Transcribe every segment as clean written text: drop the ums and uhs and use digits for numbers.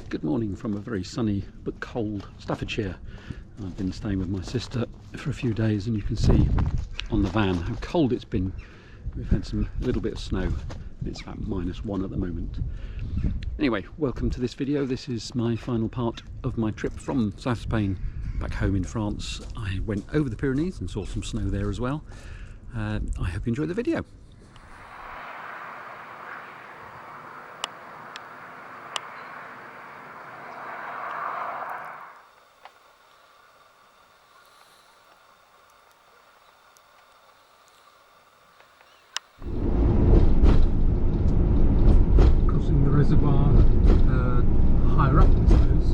Good morning from a very sunny but cold Staffordshire. I've been staying with my sister for a few days, and you can see on the van how cold it's been. We've had a little bit of snow. It's about -1 at the moment. Anyway, welcome to this video. This is my final part of my trip from South Spain back home in France. I went over the Pyrenees and saw some snow there as well. I hope you enjoy the video. Reservoir higher up, I suppose,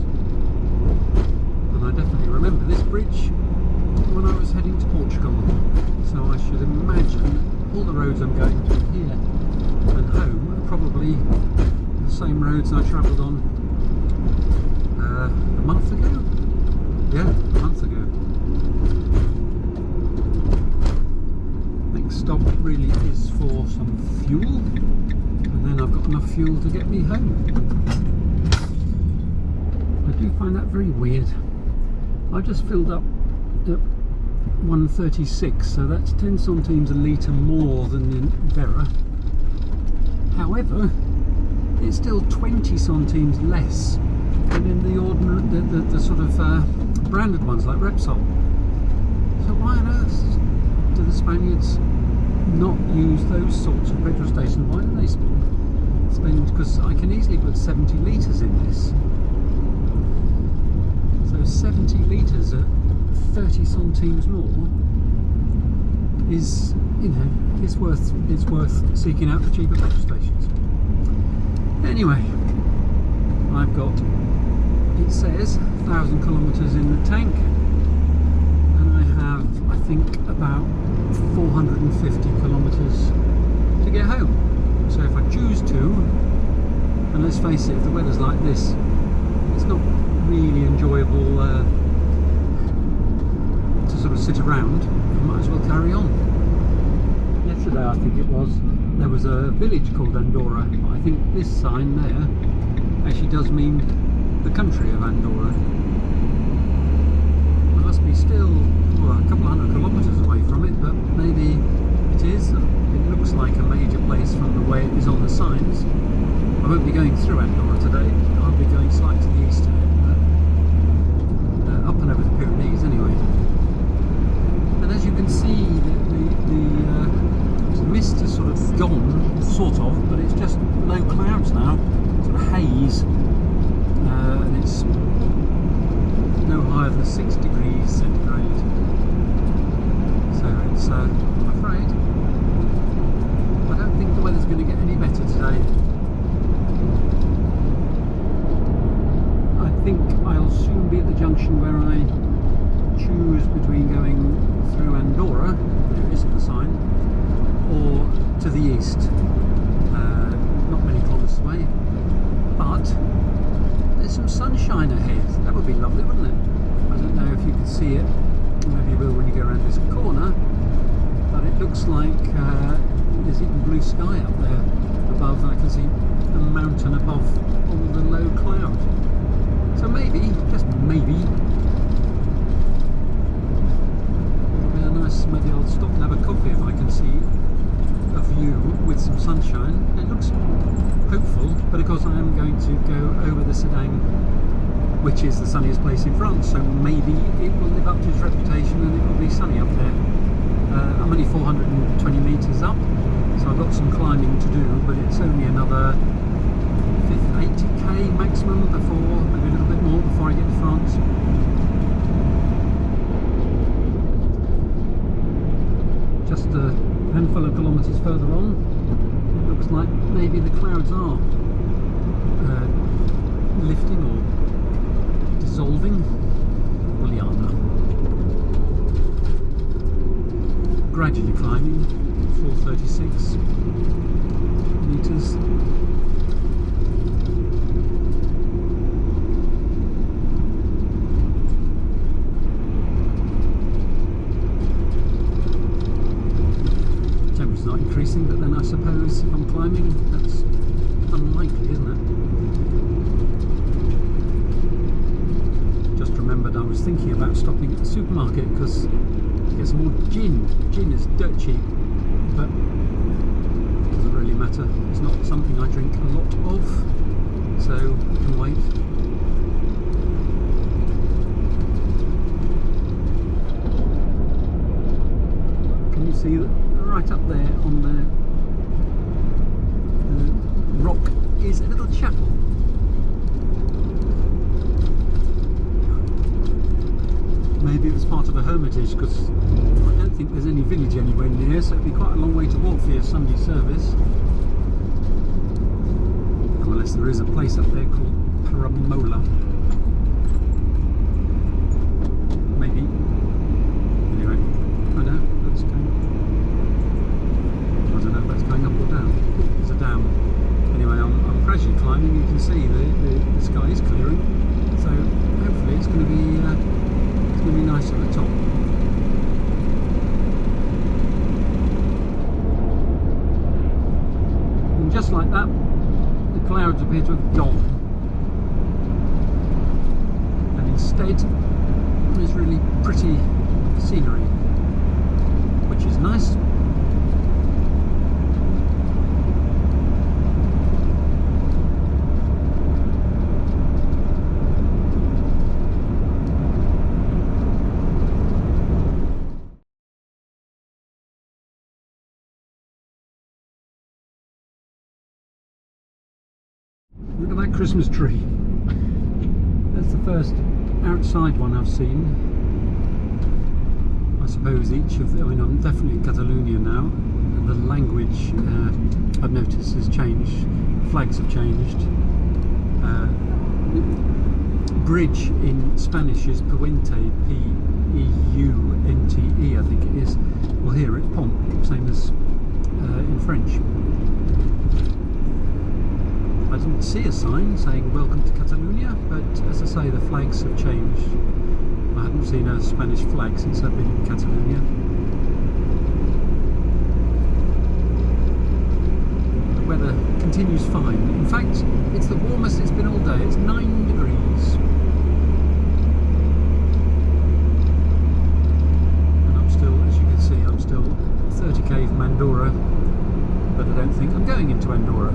and I definitely remember this bridge when I was heading to Portugal, so I should imagine all the roads I'm going through here and home are probably the same roads I travelled on a month ago. Yeah, a month ago. Next stop really is for some fuel. Then I've got enough fuel to get me home. I do find that very weird. I just filled up at 136, so that's 10 centimes a litre more than in Vera. However, it's still 20 centimes less than in the ordinary, the sort of branded ones like Repsol. So why on earth do the Spaniards not use those sorts of petrol stations? Why do they spend? Because I can easily put 70 litres in this. So 70 litres at 30 centimes more is, you know, it's worth seeking out the cheaper petrol stations. Anyway, I've got, it says 1,000 kilometres in the tank, and I have, I think, about 450 kilometres to get home. So if I choose to, and let's face it, if the weather's like this, it's not really enjoyable to sort of sit around. You might as well carry on. Yesterday, I think it was, there was a village called Andorra. I think this sign there actually does mean the country of Andorra. I must be still a couple hundred kilometres away from it, but maybe it is. It looks like a major place from the way it is on the signs. I won't be going through Andorra today. I'll be going slightly to the east of it, but up and over the Pyrenees anyway. And as you can see, the mist is sort of gone, sort of, but it's just no clouds now, sort of haze, and it's no higher than 6 degrees centigrade. So it's, I'm afraid, I don't think the weather's going to get any better today. I think I'll soon be at the junction where I choose between going through Andorra, there isn't a sign, or to the east. Not many kilometres away, but there's some sunshine ahead. That would be lovely, wouldn't it? I don't know if you can see it. Maybe you will when you go around this corner, but it looks like there's even blue sky up there above, and I can see a mountain above all the low cloud. So maybe, just maybe, it'll be a nice, maybe I'll stop and have a coffee if I can see a view with some sunshine. It looks hopeful, but of course I am going to go over the Sedan, which is the sunniest place in France, so maybe it will live up to its reputation and it will be sunny up there. I'm only 420 metres up, so I've got some climbing to do, but it's only another 80k maximum before, maybe a little bit more before I get to France. Just a handful of kilometres further on, it looks like maybe the clouds are lifting or dissolving. Juliana. Gradually climbing, 436 metres. Temperature's not increasing, but then I suppose if I'm climbing, that's unlikely, isn't it? remembered I was thinking about stopping at the supermarket because to get some more gin. Gin is dirt cheap, but it doesn't really matter. It's not something I drink a lot of, so we can wait. Can you see that right up there on the rock is a little chapel? Maybe it was part of a hermitage, because I don't think there's any village anywhere near, so it'd be quite a long way to walk for your Sunday service. Unless there is a place up there called Paramola. Maybe. Anyway, I don't know. That's going. I don't know if that's going up or down. There's a dam. Anyway, I'm gradually climbing. You can see the sky is clearing, so hopefully it's going to be. It's going to be nice at the top. And just like that, the clouds appear to have gone. And instead, there's really pretty scenery, which is nice. Look at that Christmas tree. That's the first outside one I've seen. I suppose each of them, I mean, I'm definitely in Catalonia now. The language I've noticed has changed. Flags have changed. Bridge in Spanish is Puente, P-E-U-N-T-E, I think it is. Well, here it's Pont, same as in French. I didn't see a sign saying welcome to Catalonia, but as I say, the flags have changed. I haven't seen a Spanish flag since I've been in Catalonia. The weather continues fine. In fact, it's the warmest it's been all day. It's 9 degrees. And I'm still, as you can see, I'm still 30k from Andorra, but I don't think I'm going into Andorra.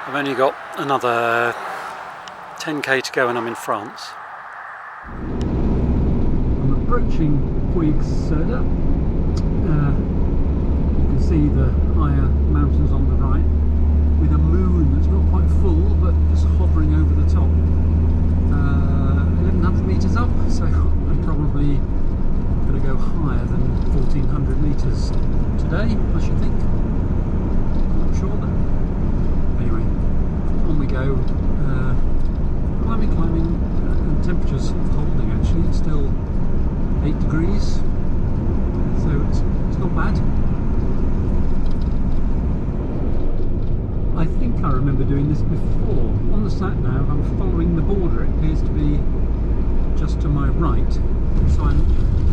I've only got another 10k to go and I'm in France. I'm approaching Puigcerdá. You can see the higher mountains on the right with a moon that's not quite full but just hovering over the top. 1100 metres up, so I'm probably going to go higher than 1400 metres today, I should think. I'm not sure though. Anyway, on we go, climbing, and temperatures holding actually. It's still 8 degrees, so it's not bad. I think I remember doing this before. On the sat-nav, I'm following the border. It appears to be just to my right, so I'm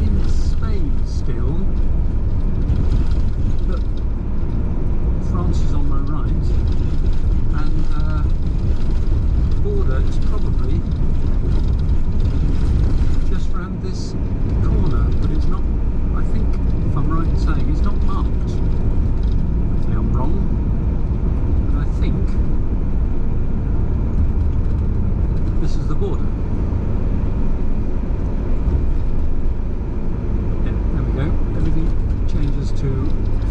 in Spain still, but France is on my right. And the border is probably just around this corner, but it's not, I think, if I'm right in saying, it's not marked. Hopefully I'm wrong, but I think this is the border. Yeah, there we go. Everything changes to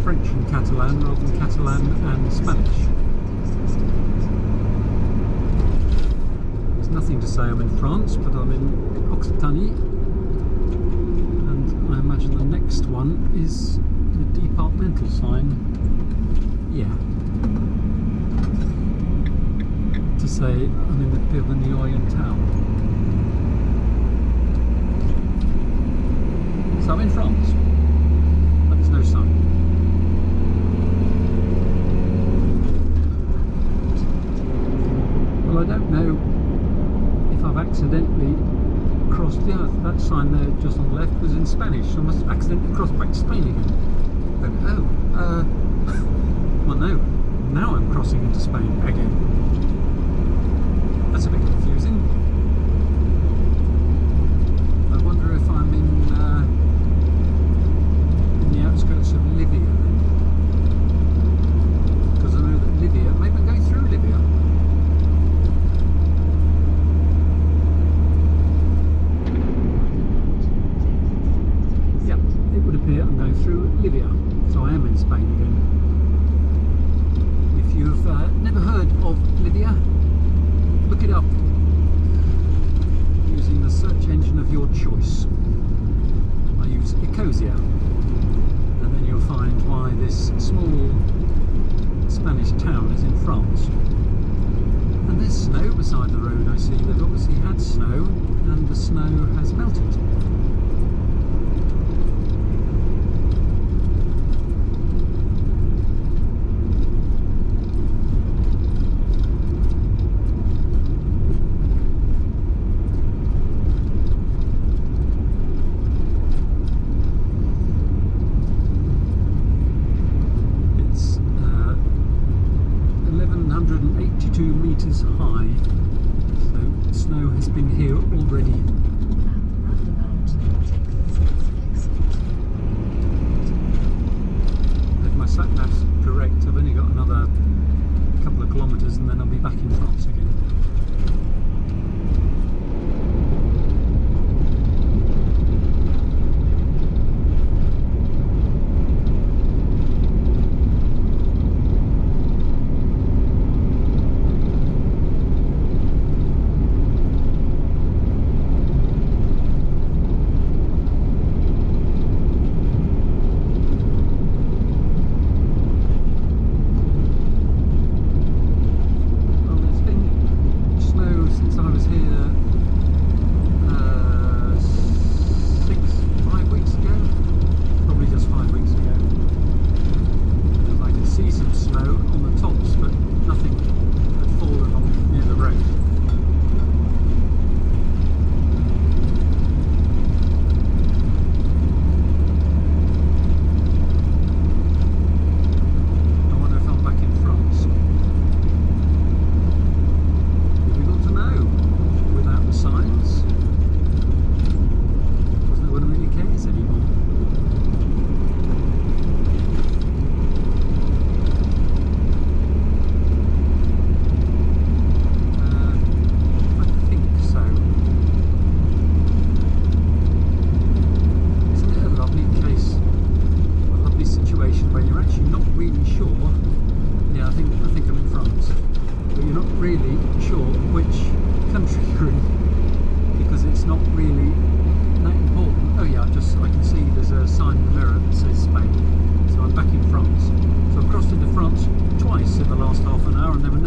French and Catalan rather than Catalan and Spanish. Nothing to say I'm in France, but I'm in Occitanie, and I imagine the next one is the departmental sign, yeah, to say I'm in the Pyrénées Orientales. So I'm in France, but there's no sign. Well, I don't know if I've accidentally crossed, yeah, that sign there just on the left was in Spanish, so I must have accidentally crossed back to Spain again. But well no, now I'm crossing into Spain again. That's a bit confusing. I wonder if I'm in the outskirts of Libya then. Because I know that Libya, maybe I'm going through Libya. Yeah, it would appear I'm going through Libya. So I am in Spain again. If you've never heard of Libya, look it up using the search engine of your choice. I use Ecosia, and then you'll find why this small Spanish town is in France. And there's snow beside the road. I see they've obviously had snow, and the snow has melted. Meters high, so snow has been here already. If my sat nav's correct, I've only got another couple of kilometres and then I'll be back in France again.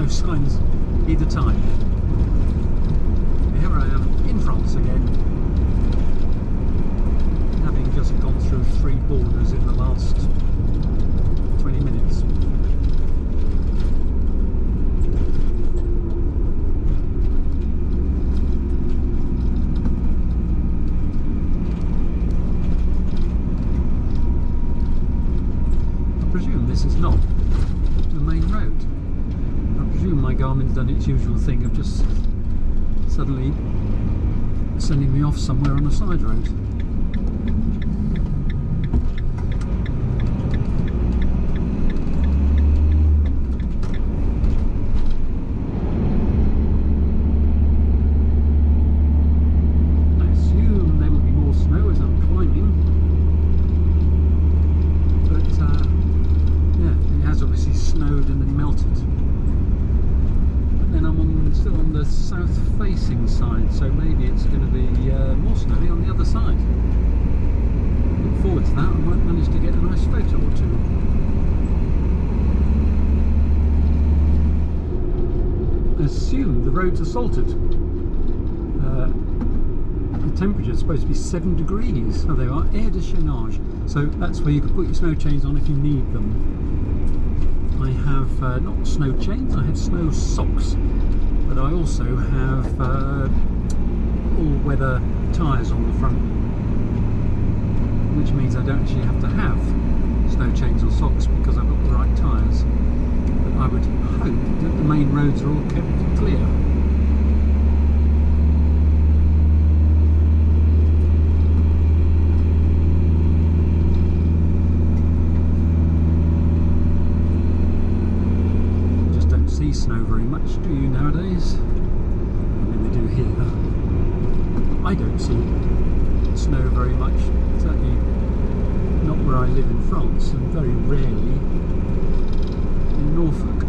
Signs either time. Here I am in France again, having just gone through 3 borders in the last 20 minutes. I presume this is not the main road. I presume my Garmin's done its usual thing of just suddenly sending me off somewhere on a side road. I assume there will be more snow as I'm climbing, but yeah, it has obviously snowed and then melted. Then I'm still on the south-facing side, so maybe it's going to be more snowy on the other side. Look forward to that. I might manage to get a nice photo or two. I assume the roads are salted. The temperature is supposed to be 7 degrees. Oh, there are, air de chainage. So that's where you can put your snow chains on if you need them. I have not snow chains, I have snow socks, but I also have all-weather tyres on the front, which means I don't actually have to have snow chains or socks because I've got the right tyres. But I would hope that the main roads are all kept clear. Just don't see snow very much, do you, nowadays? I mean, they do here. I don't see snow very much, certainly not where I live in France, and very rarely in Norfolk.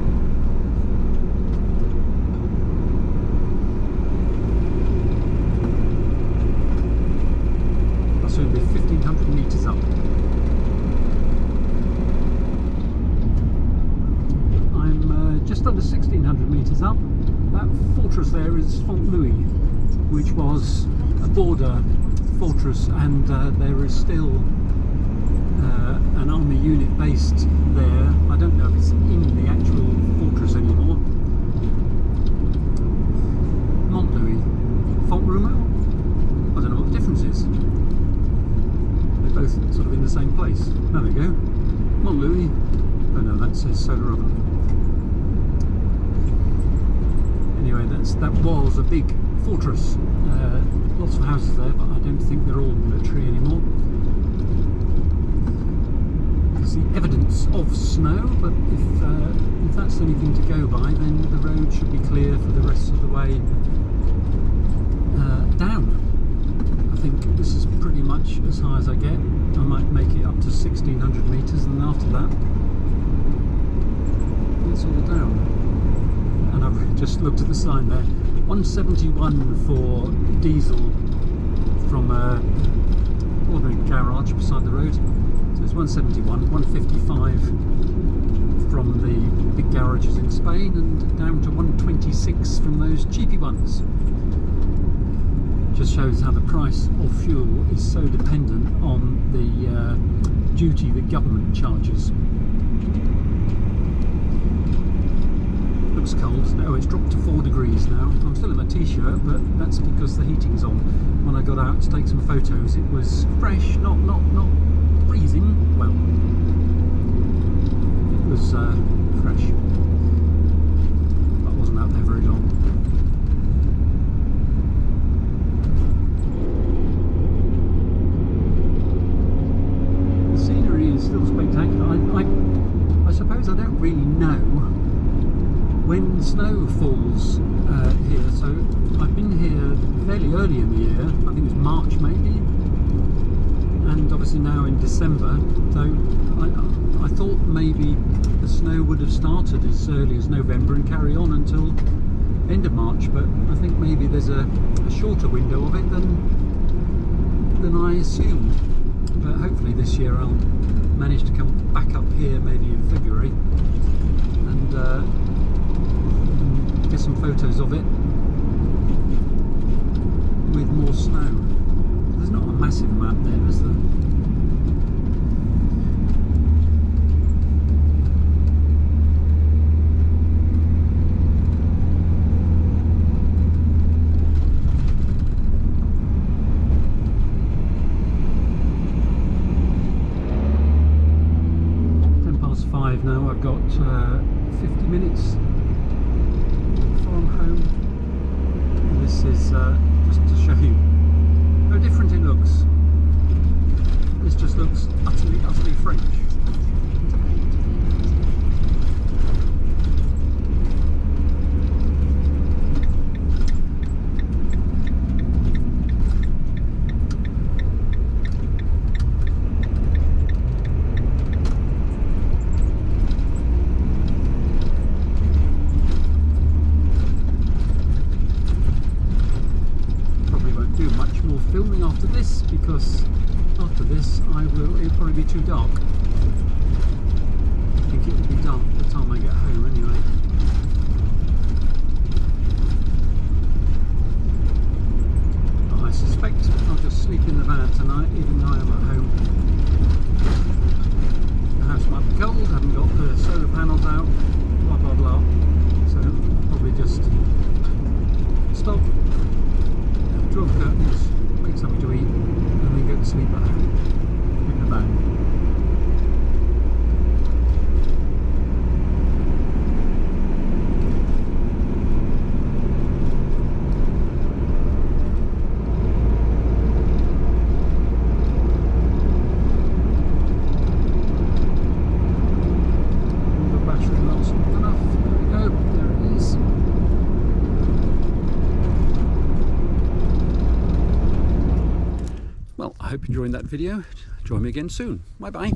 I'll soon be 1,500 metres up. I'm just under 1,600 metres up. That fortress there is Font Louis, which was a border fortress, and there is still an army unit based there. I don't know if it's in the actual fortress anymore. Mont Louis, Font Romeu, I don't know what the difference is. They're both sort of in the same place. There we go. Mont Louis. Oh no, that says solar oven. Anyway, that was a big fortress. Lots of houses there, but I don't think they're all military anymore. You can see evidence of snow, but if that's anything to go by, then the road should be clear for the rest of the way down. I think this is pretty much as high as I get. I might make it up to 1,600 metres, and after that it's all down. And I've just looked at the sign there. 171 for diesel from a ordinary garage beside the road. So it's 171, 155 from the big garages in Spain, and down to 126 from those cheapy ones. Just shows how the price of fuel is so dependent on the duty the government charges. Looks cold. Oh, it's dropped to 4 degrees now. I'm still in my t-shirt, but that's because the heating's on. When I got out to take some photos, it was fresh, not freezing. Well, it was fresh. I wasn't out there very long. The scenery is still spectacular. I suppose I don't really know when snow falls here, so I've been here fairly early in the year. I think it was March maybe, and obviously now in December, so I thought maybe the snow would have started as early as November and carry on until end of March, but I think maybe there's a shorter window of it than I assumed. But hopefully this year I'll manage to come back up here maybe in February and get some photos of it with more snow. There's not a massive amount there, is there? Now I've got 50 minutes before I'm home. And this is just to show you how different it looks. This just looks utterly French. Filming after this, because after this it'll probably be too dark. I think it will be dark by the time I get home anyway. But I suspect I'll just sleep in the van tonight, even though I'm at home. The house might be cold, haven't got the solar panels out, blah blah blah. So I'll probably just stop, draw the curtains, something to eat, and then go to sleep at home in the van. Well, I hope you're enjoying that video. Join me again soon. Bye bye.